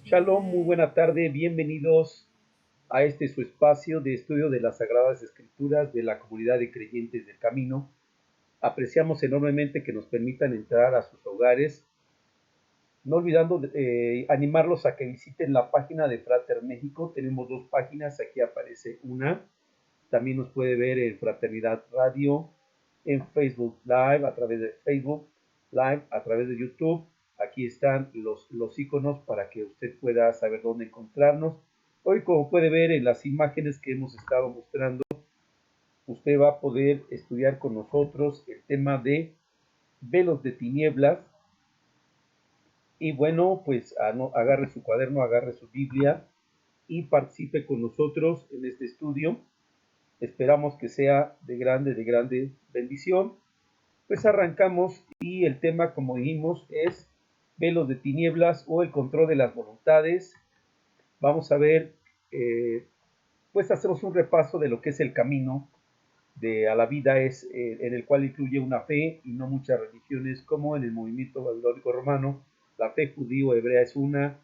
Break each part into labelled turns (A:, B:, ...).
A: Shalom, muy buena tarde, bienvenidos a este su espacio de estudio de las Sagradas Escrituras de la comunidad de creyentes del camino. Apreciamos enormemente que nos permitan entrar a sus hogares, no olvidando animarlos a que visiten la página de Frater México. Tenemos dos páginas, aquí aparece una. También nos puede ver en Fraternidad Radio, en Facebook Live, a través de Facebook Live, a través de YouTube. Aquí están los iconos para que usted pueda saber dónde encontrarnos. Hoy, como puede ver en las imágenes que hemos estado mostrando, usted va a poder estudiar con nosotros el tema de velos de tinieblas. Y bueno, pues agarre su cuaderno, agarre su Biblia y participe con nosotros en este estudio. Esperamos que sea de grande bendición. Pues arrancamos y el tema, como dijimos, es velos de tinieblas o el control de las voluntades. Vamos a ver, pues hacemos un repaso de lo que es el camino a la vida, en el cual incluye una fe y no muchas religiones, como en el movimiento babilónico romano. La fe judío-hebrea es una.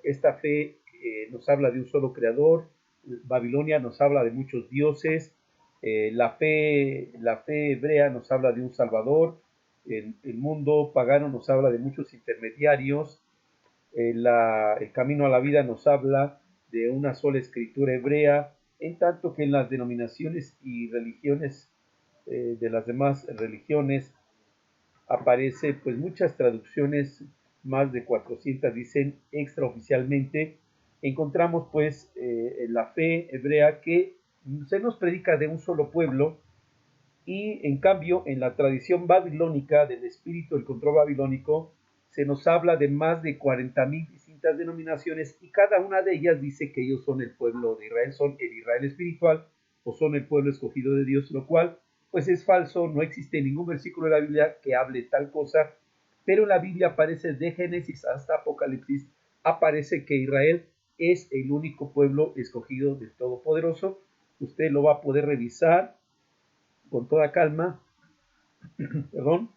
A: Esta fe nos habla de un solo creador. Babilonia nos habla de muchos dioses. La fe hebrea nos habla de un salvador. El mundo pagano nos habla de muchos intermediarios. El camino a la vida nos habla de una sola escritura hebrea, en tanto que en las denominaciones y religiones de las demás religiones aparece pues muchas traducciones, más de 400 dicen extraoficialmente. Encontramos pues en la fe hebrea que se nos predica de un solo pueblo, y en cambio en la tradición babilónica del espíritu del control babilónico se nos habla de más de 40,000 distintas denominaciones, y cada una de ellas dice que ellos son el pueblo de Israel, son el Israel espiritual o son el pueblo escogido de Dios, lo cual pues es falso. No existe ningún versículo de la Biblia que hable tal cosa, pero en la Biblia aparece de Génesis hasta Apocalipsis, aparece que Israel es el único pueblo escogido del Todopoderoso. Usted lo va a poder revisar con toda calma, perdón,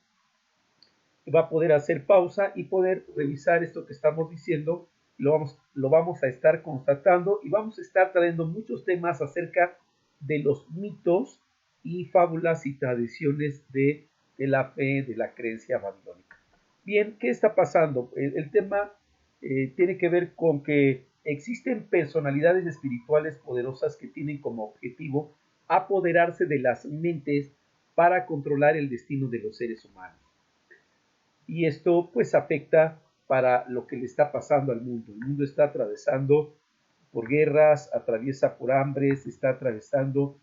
A: va a poder hacer pausa y poder revisar esto que estamos diciendo. Lo vamos a estar constatando y vamos a estar trayendo muchos temas acerca de los mitos y fábulas y tradiciones de la fe, de la creencia babilónica. Bien, ¿qué está pasando? El tema tiene que ver con que existen personalidades espirituales poderosas que tienen como objetivo apoderarse de las mentes para controlar el destino de los seres humanos. Y esto pues afecta para lo que le está pasando al mundo. El mundo está atravesando por guerras, atraviesa por hambres, está atravesando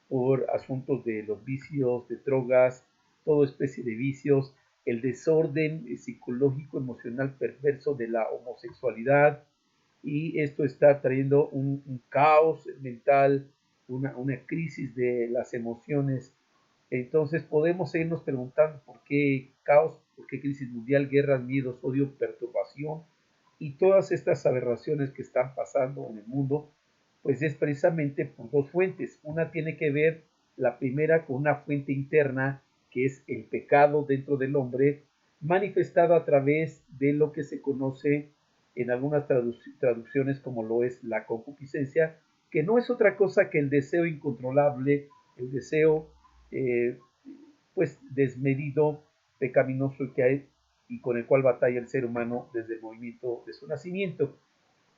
A: por asuntos de los vicios, de drogas, toda especie de vicios, el desorden psicológico, emocional perverso de la homosexualidad, y esto está trayendo un caos mental, una crisis de las emociones. Entonces podemos seguirnos preguntando por qué caos, por qué crisis mundial, guerras, miedos, odio, perturbación y todas estas aberraciones que están pasando en el mundo. Pues es precisamente por dos fuentes. Una tiene que ver, la primera, con una fuente interna, que es el pecado dentro del hombre, manifestado a través de lo que se conoce en algunas traducciones como lo es la concupiscencia, que no es otra cosa que el deseo incontrolable, el deseo eh, pues desmedido, pecaminoso que hay y con el cual batalla el ser humano desde el movimiento de su nacimiento.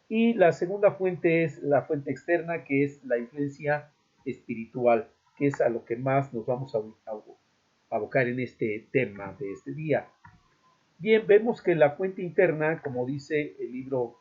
A: Y la segunda fuente es la fuente externa, que es la influencia espiritual, que es a lo que más nos vamos a abocar en este tema de este día. Bien, vemos que la fuente interna, como dice el libro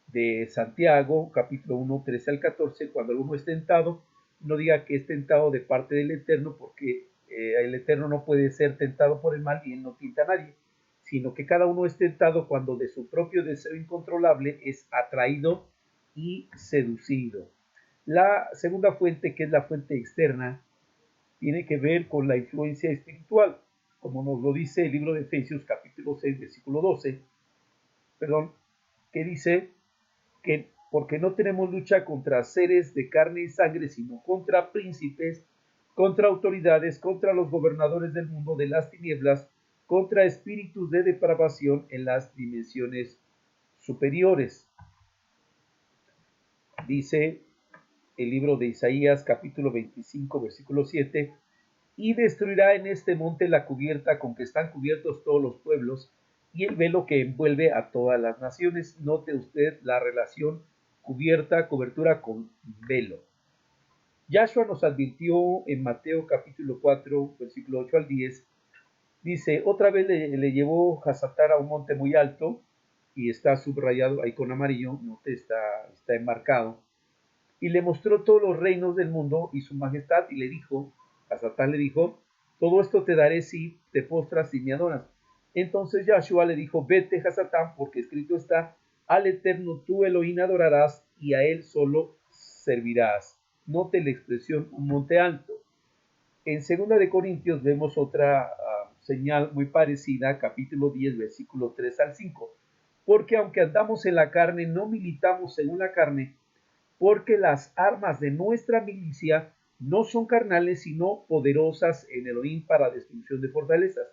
A: de Santiago, capítulo 1, 13 al 14, cuando alguno es tentado, no diga que es tentado de parte del Eterno, porque el Eterno no puede ser tentado por el mal y él no tienta a nadie, sino que cada uno es tentado cuando de su propio deseo incontrolable es atraído y seducido. La segunda fuente, que es la fuente externa, tiene que ver con la influencia espiritual, como nos lo dice el libro de Efesios capítulo 6, versículo 12, perdón, que dice que porque no tenemos lucha contra seres de carne y sangre, sino contra príncipes, contra autoridades, contra los gobernadores del mundo de las tinieblas, contra espíritus de depravación en las dimensiones superiores. Dice el libro de Isaías capítulo 25 versículo 7, y destruirá en este monte la cubierta con que están cubiertos todos los pueblos y el velo que envuelve a todas las naciones. Note usted la relación cubierta, cobertura con velo. Yahshua nos advirtió en Mateo capítulo 4 versículo 8 al 10. Dice, otra vez le llevó Hasatar a un monte muy alto, y está subrayado ahí con amarillo, note, está enmarcado, y le mostró todos los reinos del mundo y su majestad, y le dijo, a Satán le dijo, todo esto te daré si te postras y me adoras. Entonces Yahshua le dijo, vete, Hasatán, porque escrito está, al Eterno tú Elohim adorarás y a él solo servirás. Note la expresión un monte alto. En 2 de Corintios vemos otra señal muy parecida, capítulo 10, versículo 3 al 5. Porque aunque andamos en la carne, no militamos según la carne, porque las armas de nuestra milicia no son carnales, sino poderosas en Elohim para destrucción de fortalezas,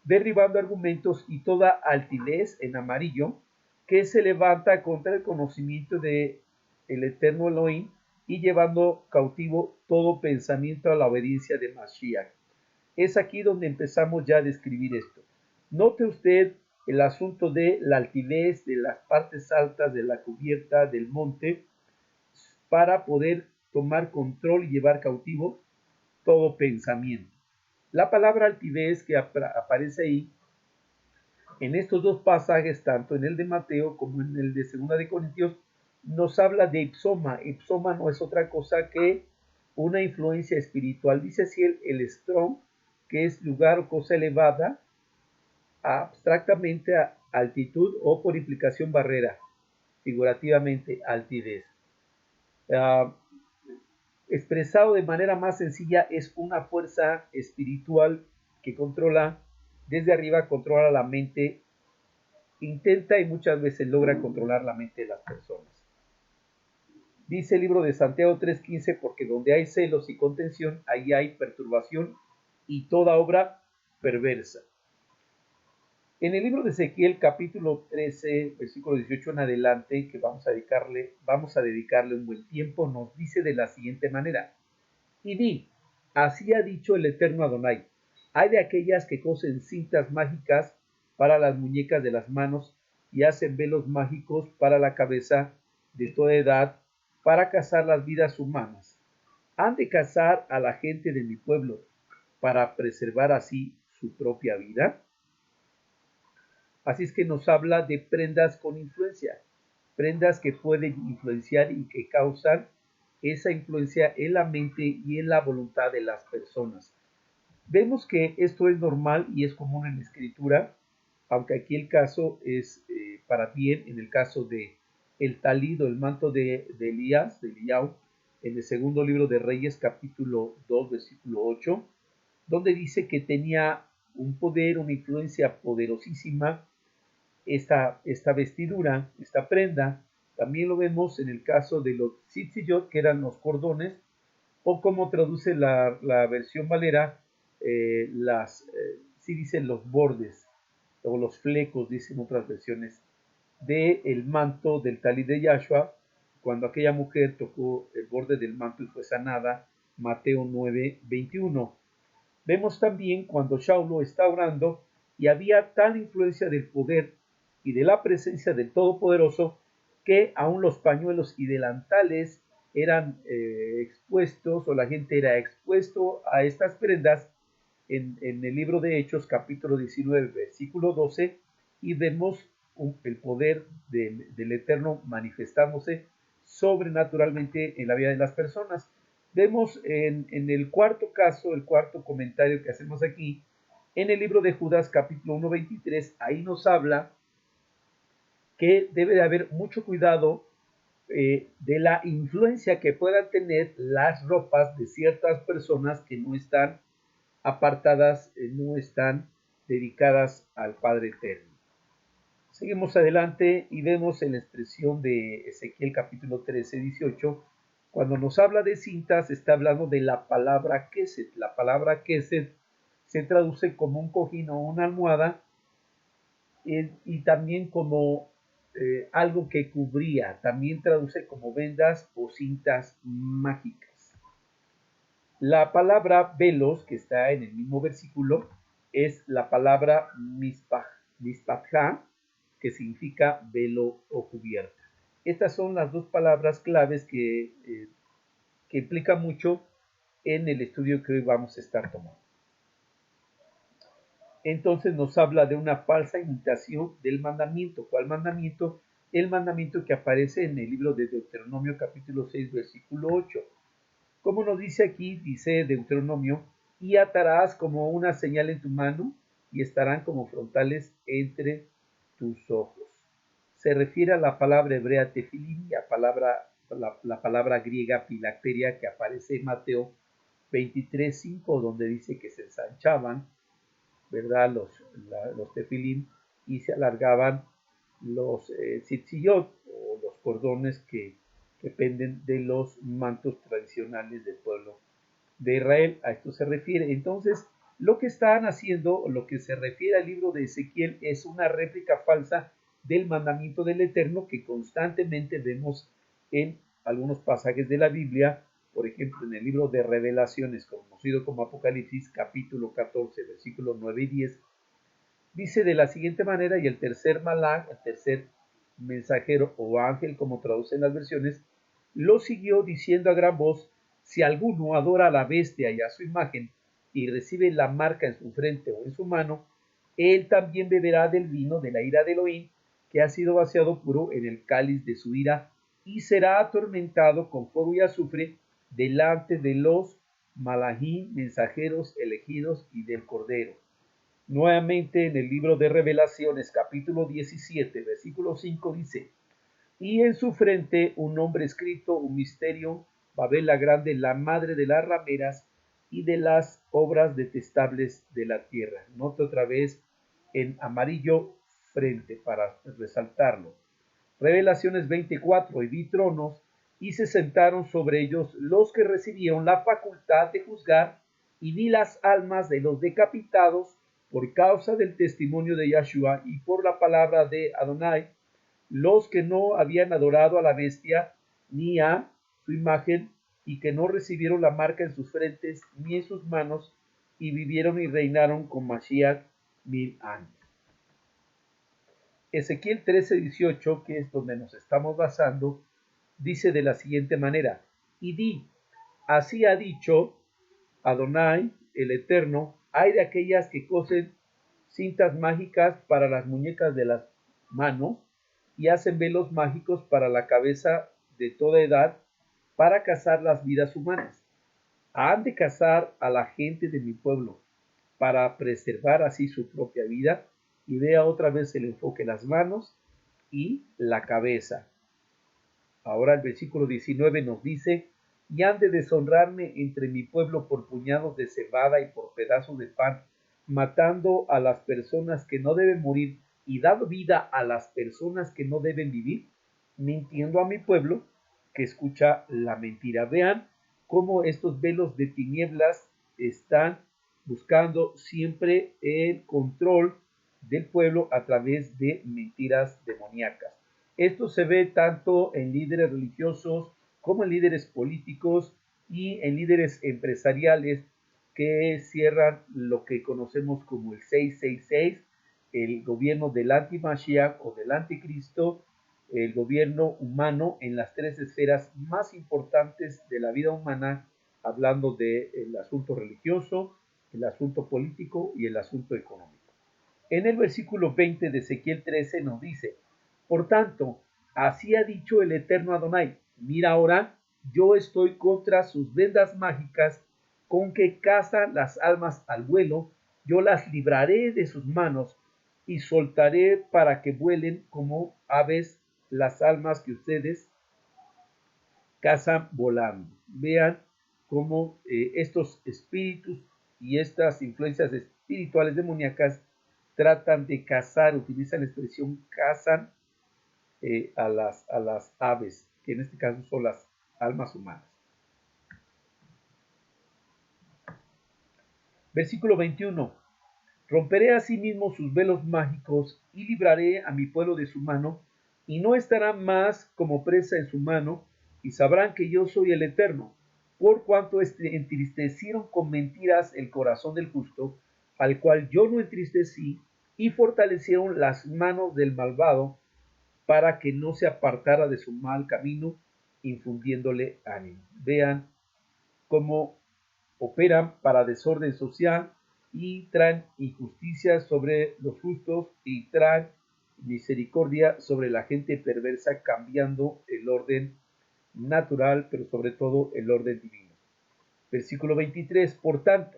A: derribando argumentos y toda altivez en amarillo que se levanta contra el conocimiento de el eterno Elohim y llevando cautivo todo pensamiento a la obediencia de Mashiach. Es aquí donde empezamos ya a describir esto. Note usted el asunto de la altivez, de las partes altas de la cubierta del monte, para poder tomar control y llevar cautivo todo pensamiento. La palabra altivez que aparece ahí en estos dos pasajes, tanto en el de Mateo como en el de 2 de Corintios, nos habla de ipsoma. Ipsoma no es otra cosa que una influencia espiritual. Dice así el Strong, que es lugar o cosa elevada, abstractamente a altitud o por implicación barrera, figurativamente altivez. Expresado de manera más sencilla, es una fuerza espiritual que controla, desde arriba controla la mente, intenta y muchas veces logra controlar la mente de las personas. Dice el libro de Santiago 3:15, porque donde hay celos y contención, ahí hay perturbación y toda obra perversa. En el libro de Ezequiel capítulo 13, versículo 18 en adelante, que vamos a dedicarle un buen tiempo, nos dice de la siguiente manera: y di, así ha dicho el eterno Adonai, hay de aquellas que cosen cintas mágicas para las muñecas de las manos y hacen velos mágicos para la cabeza de toda edad, para cazar las vidas humanas. Han de cazar a la gente de mi pueblo, para preservar así su propia vida. Así es que nos habla de prendas con influencia, prendas que pueden influenciar y que causan esa influencia en la mente y en la voluntad de las personas. Vemos que esto es normal y es común en la escritura, aunque aquí el caso es para bien en el caso de el talido, el manto de Elías, de Eliyahu, en el segundo libro de Reyes, capítulo 2, versículo 8, donde dice que tenía un poder, una influencia poderosísima esta vestidura, esta prenda. También lo vemos en el caso de los tzitziyot, que eran los cordones, o como traduce la versión Valera, sí dicen los bordes, o los flecos, dicen otras versiones, del manto del talid de Yahshua, cuando aquella mujer tocó el borde del manto y fue sanada, Mateo 9:21. Vemos también cuando Shaulo está orando y había tal influencia del poder y de la presencia del Todopoderoso que aún los pañuelos y delantales eran expuestos, o la gente era expuesto a estas prendas en el libro de Hechos capítulo 19 versículo 12, y vemos el poder del Eterno manifestándose sobrenaturalmente en la vida de las personas. Vemos en el cuarto caso, el cuarto comentario que hacemos aquí, en el libro de Judas capítulo 1:23, ahí nos habla que debe de haber mucho cuidado de la influencia que puedan tener las ropas de ciertas personas que no están apartadas, no están dedicadas al Padre Eterno. Seguimos adelante y vemos en la expresión de Ezequiel capítulo 13:18, cuando nos habla de cintas, está hablando de la palabra Kesed. La palabra Kesed se traduce como un cojín o una almohada, y también como algo que cubría, también traduce como vendas o cintas mágicas. La palabra velos, que está en el mismo versículo, es la palabra mispajá, que significa velo o cubierta. Estas son las dos palabras claves que implican mucho en el estudio que hoy vamos a estar tomando. Entonces nos habla de una falsa imitación del mandamiento. ¿Cuál mandamiento? El mandamiento que aparece en el libro de Deuteronomio capítulo 6 versículo 8. Como nos dice aquí, dice Deuteronomio, y atarás como una señal en tu mano y estarán como frontales entre tus ojos. Se refiere a la palabra hebrea tefilín y a la palabra griega filacteria que aparece en Mateo 23:5, donde dice que se ensanchaban, ¿verdad? Los tefilín, y se alargaban los tzitzillot o los cordones que dependen de los mantos tradicionales del pueblo de Israel. A esto se refiere. Entonces, lo que están haciendo, lo que se refiere al libro de Ezequiel, es una réplica falsa del mandamiento del Eterno que constantemente vemos en algunos pasajes de la Biblia. Por ejemplo, en el libro de Revelaciones, conocido como Apocalipsis, capítulo 14, versículos 9 y 10, dice de la siguiente manera: y el tercer malach, el tercer mensajero o ángel, como traducen las versiones, lo siguió diciendo a gran voz: si alguno adora a la bestia y a su imagen y recibe la marca en su frente o en su mano, él también beberá del vino de la ira de Elohim, que ha sido vaciado puro en el cáliz de su ira, y será atormentado con fuego y azufre delante de los malachim, mensajeros elegidos, y del Cordero. Nuevamente en el libro de Revelaciones, capítulo 17, versículo 5, dice: y en su frente un nombre escrito, un misterio, Babel la grande, la madre de las rameras y de las obras detestables de la tierra. Note otra vez en amarillo frente para resaltarlo. Revelaciones 24, y vi tronos, y se sentaron sobre ellos los que recibieron la facultad de juzgar, y vi las almas de los decapitados por causa del testimonio de Yahshua y por la palabra de Adonai, los que no habían adorado a la bestia ni a su imagen, y que no recibieron la marca en sus frentes ni en sus manos, y vivieron y reinaron con Mashiach 1000 años. Ezequiel 13:18, que es donde nos estamos basando, dice de la siguiente manera: y di, así ha dicho Adonai, el Eterno, hay de aquellas que cosen cintas mágicas para las muñecas de las manos y hacen velos mágicos para la cabeza de toda edad para cazar las vidas humanas. Han de cazar a la gente de mi pueblo para preservar así su propia vida. Y vea otra vez el enfoque: las manos y la cabeza. Ahora el versículo 19 nos dice: y han de deshonrarme entre mi pueblo por puñados de cebada y por pedazos de pan, matando a las personas que no deben morir y dando vida a las personas que no deben vivir, mintiendo a mi pueblo que escucha la mentira. Vean cómo estos velos de tinieblas están buscando siempre el control del pueblo a través de mentiras demoníacas. Esto se ve tanto en líderes religiosos como en líderes políticos y en líderes empresariales que cierran lo que conocemos como el 666, el gobierno del anti-Mashiach o del anticristo, el gobierno humano en las tres esferas más importantes de la vida humana, hablando del asunto religioso, el asunto político y el asunto económico. En el versículo 20 de Ezequiel 13 nos dice: por tanto, así ha dicho el Eterno Adonai, mira ahora, yo estoy contra sus vendas mágicas con que cazan las almas al vuelo, yo las libraré de sus manos y soltaré para que vuelen como aves las almas que ustedes cazan volando. Vean cómo estos espíritus y estas influencias espirituales demoníacas tratan de cazar, utilizan la expresión cazan a las aves, que en este caso son las almas humanas. Versículo 21. Romperé asimismo sus velos mágicos y libraré a mi pueblo de su mano, y no estarán más como presa en su mano, y sabrán que yo soy el Eterno, por cuanto entristecieron con mentiras el corazón del justo, al cual yo no entristecí, y fortalecieron las manos del malvado, para que no se apartara de su mal camino, infundiéndole ánimo. Vean cómo operan para desorden social y traen injusticia sobre los justos y traen misericordia sobre la gente perversa, cambiando el orden natural, pero sobre todo el orden divino. Versículo 23, por tanto,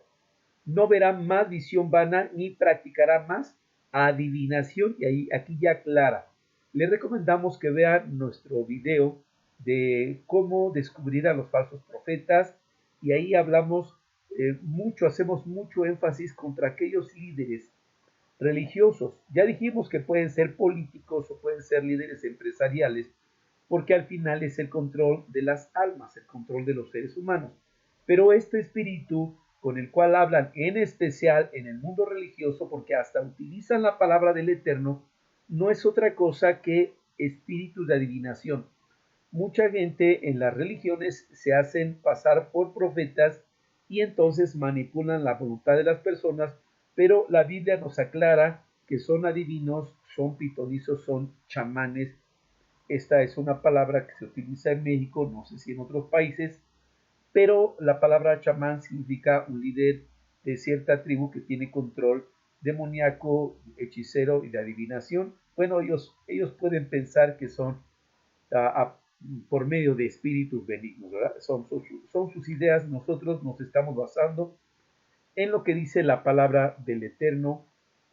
A: no verá más visión vana ni practicará más adivinación, y ahí aquí ya aclara. Le recomendamos que vean nuestro video de cómo descubrir a los falsos profetas, y ahí hablamos hacemos mucho énfasis contra aquellos líderes religiosos. Ya dijimos que pueden ser políticos o pueden ser líderes empresariales, porque al final es el control de las almas, el control de los seres humanos. Pero este espíritu con el cual hablan en especial en el mundo religioso, porque hasta utilizan la palabra del Eterno, no es otra cosa que espíritus de adivinación. Mucha gente en las religiones se hacen pasar por profetas y entonces manipulan la voluntad de las personas, pero la Biblia nos aclara que son adivinos, son pitonizos, son chamanes. Esta es una palabra que se utiliza en México, no sé si en otros países, pero la palabra chamán significa un líder de cierta tribu que tiene control demoníaco, hechicero y de adivinación. Bueno, ellos pueden pensar que son por medio de espíritus benignos, ¿verdad? Son sus ideas. Nosotros nos estamos basando en lo que dice la palabra del Eterno,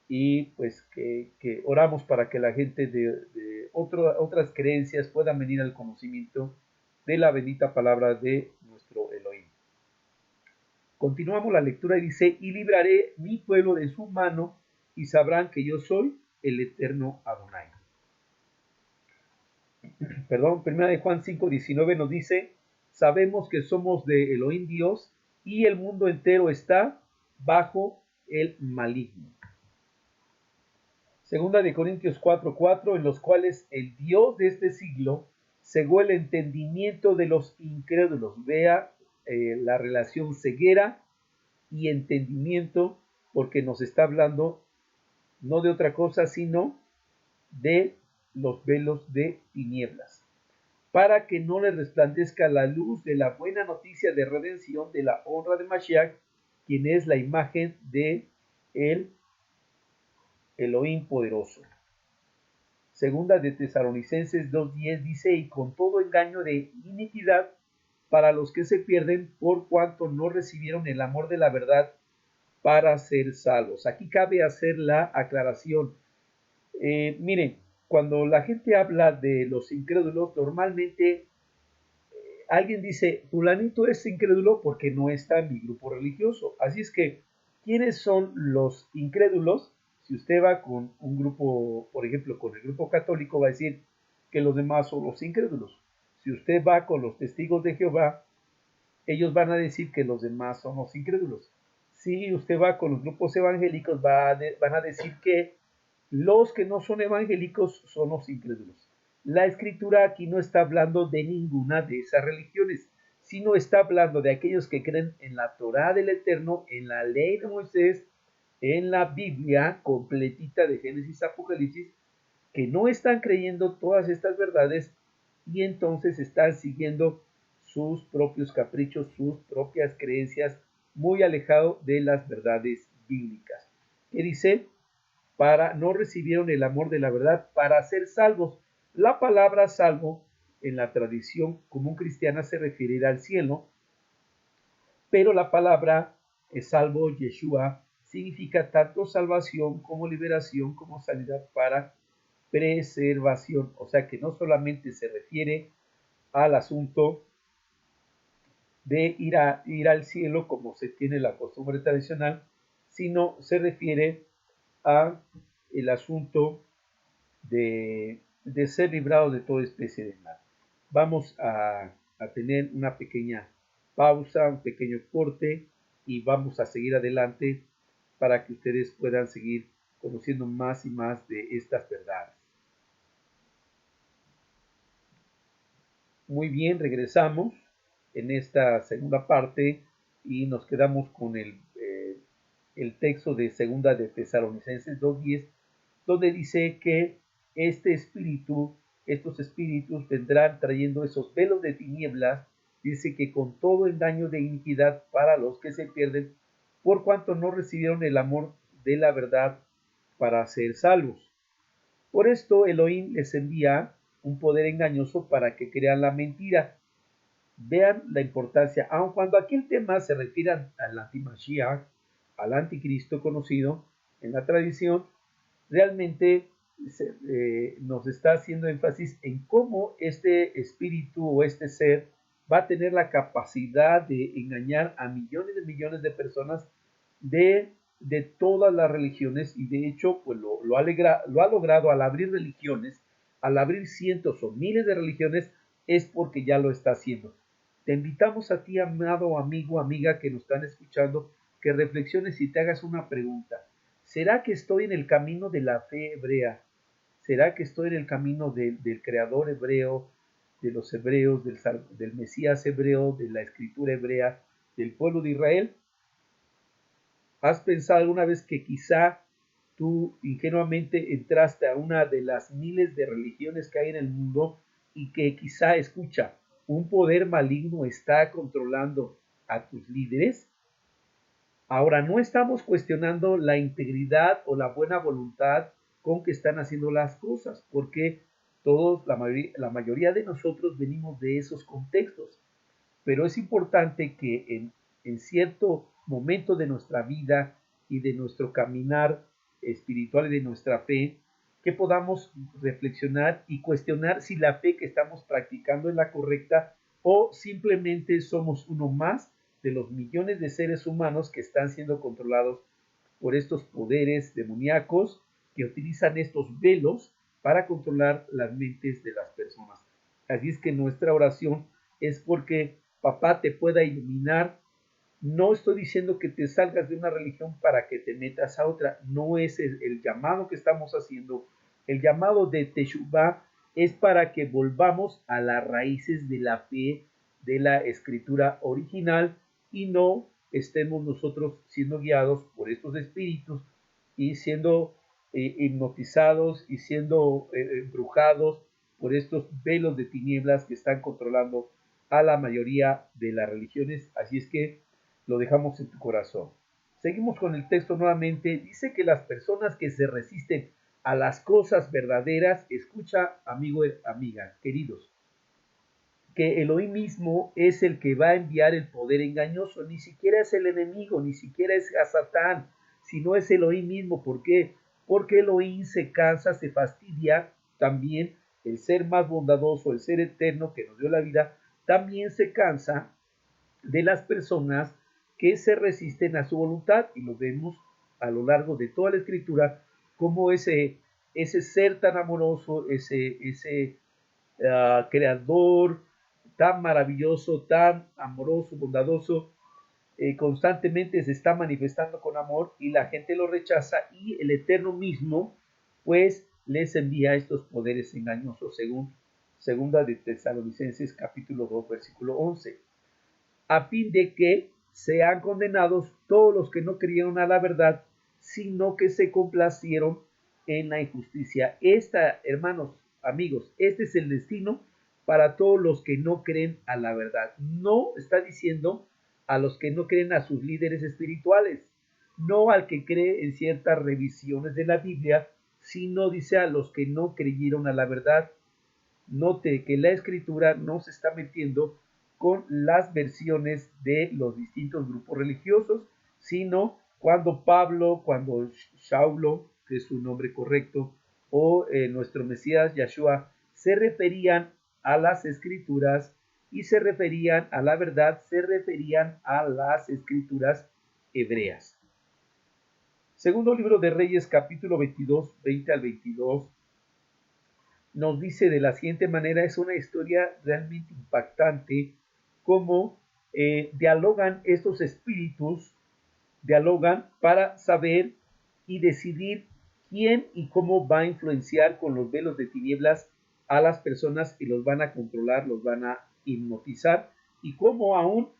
A: y pues que oramos para que la gente de otras creencias puedan venir al conocimiento de la bendita palabra de nuestro Elohim. Continuamos la lectura y dice, y libraré mi pueblo de su mano, y sabrán que yo soy el Eterno Adonai. Perdón, primera de Juan 5:19 nos dice, sabemos que somos de Elohim Dios, y el mundo entero está bajo el maligno. Segunda de Corintios 4:4, en los cuales el Dios de este siglo cegó el entendimiento de los incrédulos. Vea la relación ceguera y entendimiento, porque nos está hablando no de otra cosa, sino de los velos de tinieblas, para que no les resplandezca la luz de la buena noticia de redención de la honra de Mashiach, quien es la imagen de el Elohim poderoso. Segunda de Tesalonicenses 2:10 dice, y con todo engaño de iniquidad para los que se pierden, por cuanto no recibieron el amor de la verdad para ser salvos. Aquí cabe hacer la aclaración. Miren, cuando la gente habla de los incrédulos, normalmente alguien dice, fulanito es incrédulo porque no está en mi grupo religioso. Así es que, ¿quiénes son los incrédulos? Si usted va con un grupo, por ejemplo, con el grupo católico, va a decir que los demás son los incrédulos. Si usted va con los testigos de Jehová, ellos van a decir que los demás son los incrédulos. Si usted va con los grupos evangélicos, van a decir que los que no son evangélicos son los incrédulos. La escritura aquí no está hablando de ninguna de esas religiones, sino está hablando de aquellos que creen en la Torá del Eterno, en la ley de Moisés, en la Biblia completita de Génesis a Apocalipsis, que no están creyendo todas estas verdades y entonces están siguiendo sus propios caprichos, sus propias creencias, muy alejado de las verdades bíblicas. ¿Qué dice? No recibieron el amor de la verdad para ser salvos. La palabra salvo en la tradición común cristiana se refiere al cielo, pero la palabra salvo, Yeshua, significa tanto salvación como liberación como sanidad para preservación. O sea que no solamente se refiere al asunto de ir al cielo como se tiene la costumbre tradicional, sino se refiere a el asunto de ser librado de toda especie de mal. Vamos a tener una pequeña pausa, un pequeño corte, y vamos a seguir adelante para que ustedes puedan seguir conociendo más y más de estas verdades. Muy bien, regresamos en esta segunda parte y nos quedamos con el texto de segunda de Tesalonicenses 2:10, donde dice que estos espíritus vendrán trayendo esos velos de tinieblas, dice que con todo engaño de iniquidad para los que se pierden, por cuanto no recibieron el amor de la verdad para ser salvos. Por esto Elohim les envía un poder engañoso para que crean la mentira. Vean la importancia, aun cuando aquí el tema se refiere al antimashiach, al anticristo conocido en la tradición, realmente nos está haciendo énfasis en cómo este espíritu o este ser va a tener la capacidad de engañar a millones de personas de todas las religiones, y de hecho pues lo ha logrado al abrir religiones, al abrir cientos o miles de religiones, es porque ya lo está haciendo. Te invitamos a ti, amado amigo, amiga que nos están escuchando, que reflexiones y te hagas una pregunta. ¿Será que estoy en el camino de la fe hebrea? ¿Será que estoy en el camino del creador hebreo, de los hebreos, del Mesías hebreo, de la escritura hebrea, del pueblo de Israel? ¿Has pensado alguna vez que quizá tú ingenuamente entraste a una de las miles de religiones que hay en el mundo y que quizá, escucha, un poder maligno está controlando a tus líderes? Ahora, no estamos cuestionando la integridad o la buena voluntad con que están haciendo las cosas, porque todos, la mayoría de nosotros venimos de esos contextos, pero es importante que en cierto momento de nuestra vida y de nuestro caminar espiritual y de nuestra fe, que podamos reflexionar y cuestionar si la fe que estamos practicando es la correcta o simplemente somos uno más de los millones de seres humanos que están siendo controlados por estos poderes demoníacos que utilizan estos velos para controlar las mentes de las personas. Así es que nuestra oración es porque papá te pueda iluminar. No estoy diciendo que te salgas de una religión para que te metas a otra, no es el llamado que estamos haciendo. El llamado de Teshuvah es para que volvamos a las raíces de la fe, de la escritura original, y no estemos nosotros siendo guiados por estos espíritus y siendo hipnotizados y siendo embrujados por estos velos de tinieblas que están controlando a la mayoría de las religiones. Así es que lo dejamos en tu corazón. Seguimos con el texto nuevamente. Dice que las personas que se resisten a las cosas verdaderas, escucha, amigo y amiga, queridos, que Elohim mismo es el que va a enviar el poder engañoso. Ni siquiera es el enemigo, ni siquiera es a Satán, sino es Elohim mismo. ¿Por qué? Porque Elohim se cansa, se fastidia. También el ser más bondadoso, el ser eterno que nos dio la vida, también se cansa de las personas que se resisten a su voluntad, y lo vemos a lo largo de toda la escritura, como ese ser tan amoroso, ese creador tan maravilloso, tan amoroso, bondadoso, constantemente se está manifestando con amor y la gente lo rechaza, y el Eterno mismo pues les envía estos poderes engañosos, según segunda de Tesalonicenses capítulo 2 versículo 11, a fin de que sean condenados todos los que no creyeron a la verdad, sino que se complacieron en la injusticia. Hermanos, amigos, este es el destino para todos los que no creen a la verdad. No está diciendo a los que no creen a sus líderes espirituales, no al que cree en ciertas revisiones de la Biblia, sino dice a los que no creyeron a la verdad. Note que la escritura no se está metiendo con las versiones de los distintos grupos religiosos, sino cuando Pablo, cuando Saulo, que es su nombre correcto, o nuestro Mesías Yahshua, se referían a las escrituras y se referían a la verdad, se referían a las escrituras hebreas. Segundo libro de Reyes, capítulo 22, 20 al 22, nos dice de la siguiente manera. Es una historia realmente impactante, cómo dialogan estos espíritus, dialogan para saber y decidir quién y cómo va a influenciar con los velos de tinieblas a las personas y los van a controlar, los van a hipnotizar. Y como aún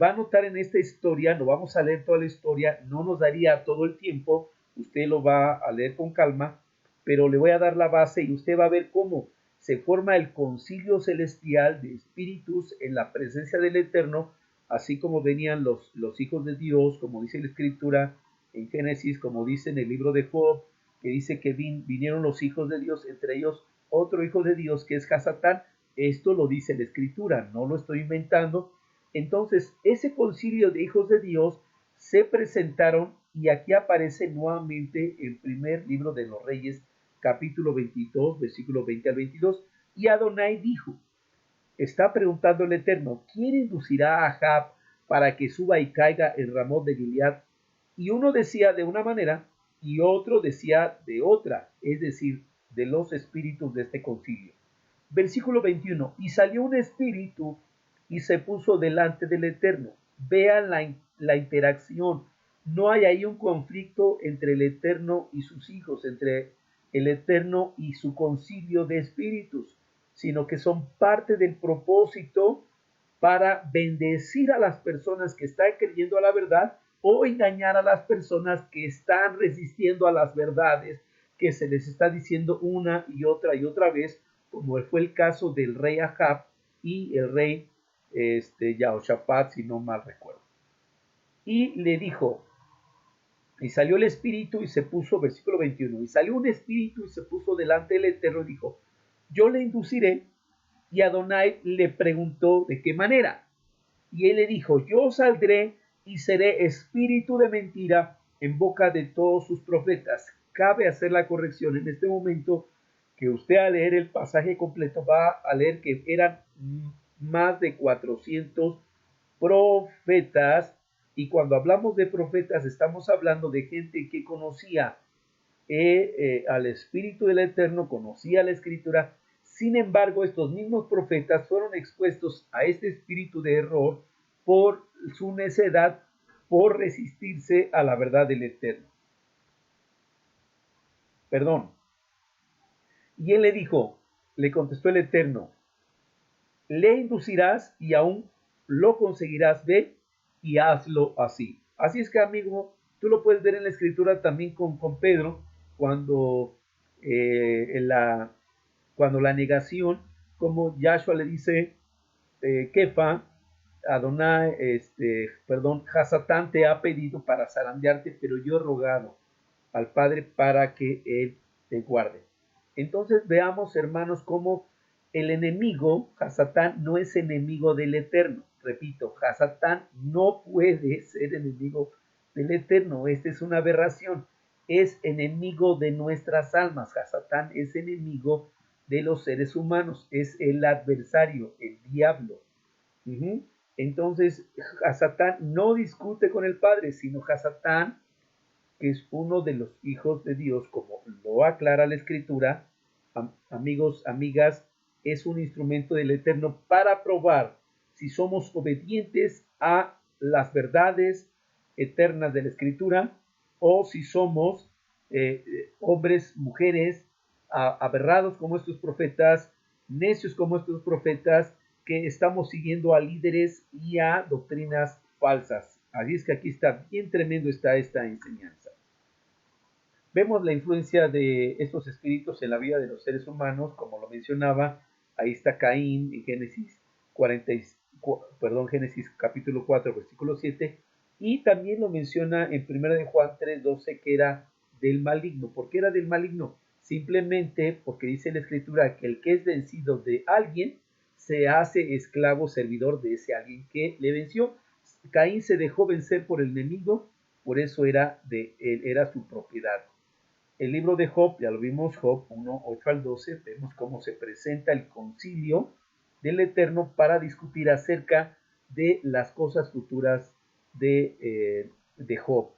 A: va a notar en esta historia, no vamos a leer toda la historia, no nos daría todo el tiempo, usted lo va a leer con calma, pero le voy a dar la base y usted va a ver cómo se forma el concilio celestial de espíritus en la presencia del Eterno, así como venían los hijos de Dios, como dice la Escritura en Génesis, como dice en el libro de Job, que dice que vinieron los hijos de Dios, entre ellos otro hijo de Dios que es Hasatán. Esto lo dice la Escritura, no lo estoy inventando. Entonces, ese concilio de hijos de Dios se presentaron y aquí aparece nuevamente el primer libro de los Reyes, capítulo 22, versículo 20 al 22, y Adonai dijo, está preguntando el Eterno, ¿quién inducirá a Ahab para que suba y caiga el Ramón de Gilead? Y uno decía de una manera y otro decía de otra, es decir, de los espíritus de este concilio. Versículo 21, y salió un espíritu y se puso delante del Eterno. Vean la interacción. No hay ahí un conflicto entre el Eterno y sus hijos, entre el Eterno y su concilio de espíritus, sino que son parte del propósito para bendecir a las personas que están creyendo a la verdad o engañar a las personas que están resistiendo a las verdades que se les está diciendo una y otra vez, como fue el caso del rey Ahab y el rey Jehoshaphat, si no mal recuerdo. Y le dijo, y salió el espíritu y se puso, versículo 21, y salió un espíritu y se puso delante del Eterno y dijo, yo le induciré. Y Adonai le preguntó de qué manera. Y él le dijo, yo saldré y seré espíritu de mentira en boca de todos sus profetas. Cabe hacer la corrección en este momento que usted al leer el pasaje completo va a leer que eran más de 400 profetas, y cuando hablamos de profetas estamos hablando de gente que conocía al Espíritu del Eterno, conocía la Escritura. Sin embargo, estos mismos profetas fueron expuestos a este espíritu de error por su necedad, por resistirse a la verdad del Eterno. Perdón. Y él le dijo, le contestó el Eterno, le inducirás y aún lo conseguirás, ve y hazlo así. Así es que, amigo, tú lo puedes ver en la Escritura también con Pedro, cuando cuando la negación, como Yahshua le dice, Kefa, Adonai, Hasatán te ha pedido para zarandearte, pero yo he rogado al Padre para que Él te guarde. Entonces veamos, hermanos, cómo el enemigo, Hasatán, no es enemigo del Eterno. Repito, Hasatán no puede ser enemigo del Eterno. Esta es una aberración. Es enemigo de nuestras almas. Hasatán es enemigo de los seres humanos. Es el adversario, el diablo. Entonces, Hasatán no discute con el Padre, sino Hasatán, que es uno de los hijos de Dios, como lo aclara la Escritura, amigos, amigas, es un instrumento del Eterno para probar si somos obedientes a las verdades eternas de la Escritura o si somos hombres, mujeres, aberrados como estos profetas, necios como estos profetas, que estamos siguiendo a líderes y a doctrinas falsas. Así es que aquí está bien tremendo esta enseñanza. Vemos la influencia de estos espíritus en la vida de los seres humanos, como lo mencionaba, ahí está Caín en Génesis Génesis capítulo 4, versículo 7, y también lo menciona en 1 de Juan 3:12, que era del maligno. ¿Por qué era del maligno? Simplemente porque dice la Escritura que el que es vencido de alguien se hace esclavo servidor de ese alguien que le venció. Caín se dejó vencer por el enemigo, por eso era su propiedad. El libro de Job, ya lo vimos, Job 1, 8 al 12, vemos cómo se presenta el concilio del Eterno para discutir acerca de las cosas futuras de Job.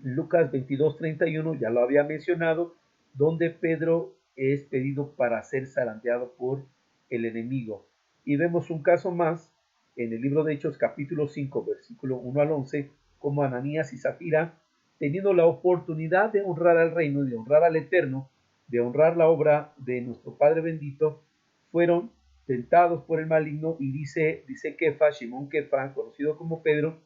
A: Lucas 22, 31, ya lo había mencionado, donde Pedro es pedido para ser zarandeado por el enemigo. Y vemos un caso más en el libro de Hechos capítulo 5, versículo 1 al 11, como Ananías y Zafira, teniendo la oportunidad de honrar al reino y de honrar al Eterno, de honrar la obra de nuestro Padre bendito, fueron tentados por el maligno y dice Kefa, Shimón Kefa, conocido como Pedro,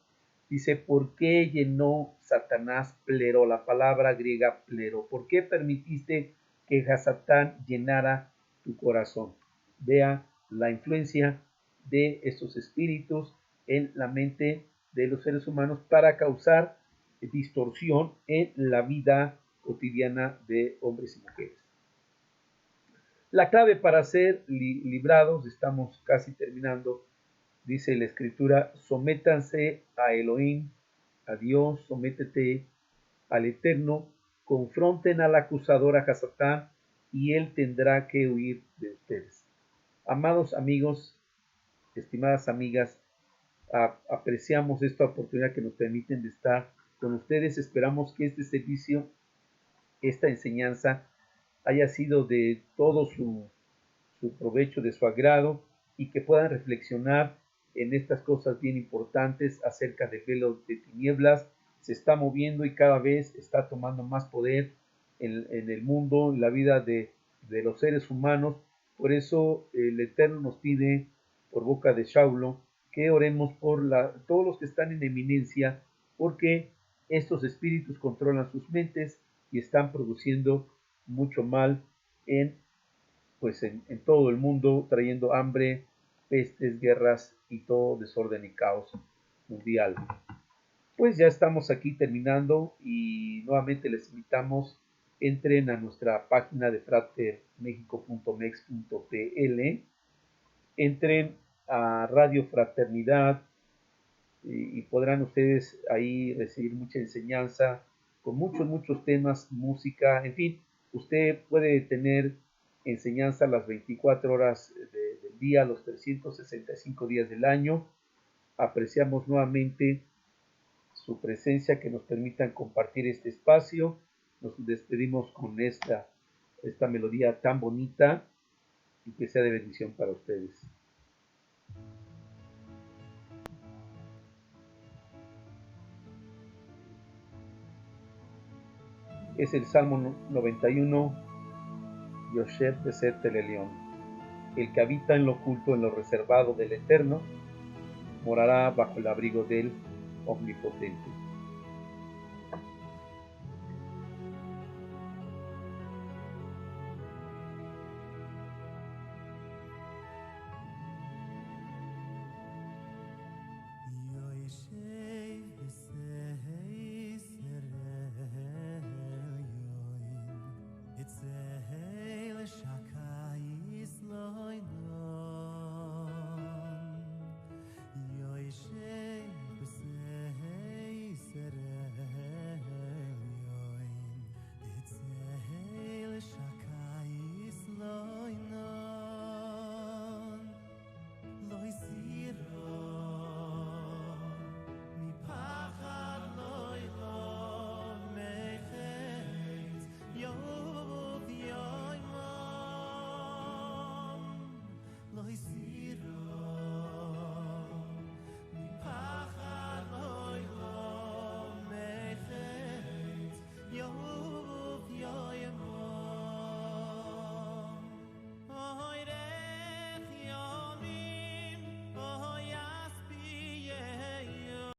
A: dice, ¿por qué llenó Satanás plero, la palabra griega plero? ¿Por qué permitiste que Satán llenara tu corazón? Vea la influencia de estos espíritus en la mente de los seres humanos para causar distorsión en la vida cotidiana de hombres y mujeres. La clave para ser librados, estamos casi terminando, dice la escritura, sométanse a Elohim, a Dios, sométete al Eterno, confronten al acusador, a Satán, y él tendrá que huir de ustedes. Amados amigos, estimadas amigas, apreciamos esta oportunidad que nos permiten de estar con ustedes. Esperamos que este servicio, esta enseñanza, haya sido de todo su provecho, de su agrado, y que puedan reflexionar en estas cosas bien importantes acerca del velo de tinieblas. Se está moviendo y cada vez está tomando más poder en el mundo, en la vida de los seres humanos. Por eso el Eterno nos pide, por boca de Shaulo, que oremos por todos los que están en eminencia, porque estos espíritus controlan sus mentes y están produciendo mucho mal en todo el mundo, trayendo hambre, pestes, guerras y todo desorden y caos mundial. Pues ya estamos aquí terminando y nuevamente les invitamos, entren a nuestra página de fratermexico.mex.pl, entren a Radio Fraternidad y podrán ustedes ahí recibir mucha enseñanza con muchos temas, música, en fin, usted puede tener enseñanza las 24 horas del día, los 365 días del año. Apreciamos nuevamente su presencia, que nos permitan compartir este espacio. Nos despedimos con esta melodía tan bonita y que sea de bendición para ustedes. Es el Salmo 91, Yosef Beset el Elión. El que habita en lo oculto, en lo reservado del Eterno, morará bajo el abrigo del Omnipotente.